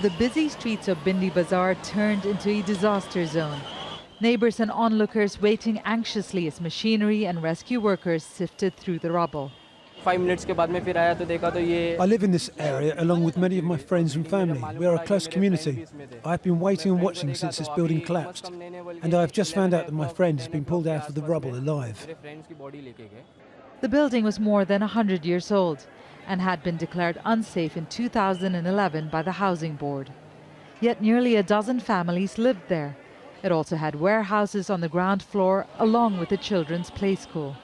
The busy streets of Bindi Bazaar turned into a disaster zone. Neighbors and onlookers waiting anxiously as machinery and rescue workers sifted through the rubble. 5 minutes के बाद में फिर आया तो देखा तो ये I live in this area along with many of my friends and family. We are a close community. I've been waiting and watching since this building collapsed, and I've just found out that my friend has been pulled out of the rubble alive. The building was more than 100 years old and had been declared unsafe in 2011 by the Housing Board. Yet nearly a dozen families lived there. It also had warehouses on the ground floor along with a children's play school.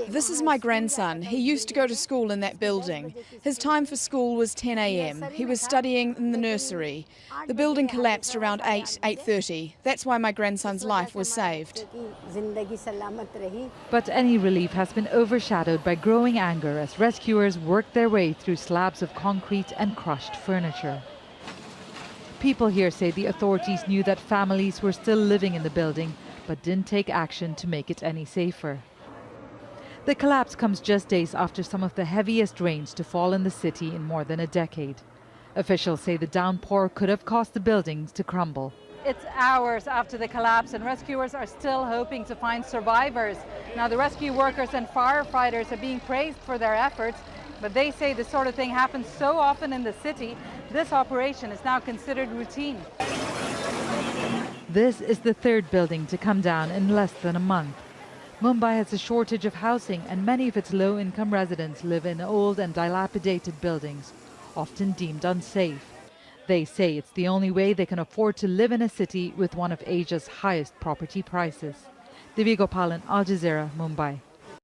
This is my grandson. He used to go to school in that building. His time for school was 10 a.m. He was studying in the nursery. The building collapsed around 8:30. That's why my grandson's life was saved. But any relief has been overshadowed by growing anger as rescuers work their way through slabs of concrete and crushed furniture. People here say the authorities knew that families were still living in the building but didn't take action to make it any safer. The collapse comes just days after some of the heaviest rains to fall in the city in more than a decade. Officials say the downpour could have caused the buildings to crumble. It's hours after the collapse and rescuers are still hoping to find survivors. Now the rescue workers and firefighters are being praised for their efforts, but they say this sort of thing happens so often in the city, this operation is now considered routine. This is the third building to come down in less than a month. Mumbai has a shortage of housing and many of its low-income residents live in old and dilapidated buildings, often deemed unsafe. They say it's the only way they can afford to live in a city with one of Asia's highest property prices. Divi Gopalan, Al Jazeera, Mumbai.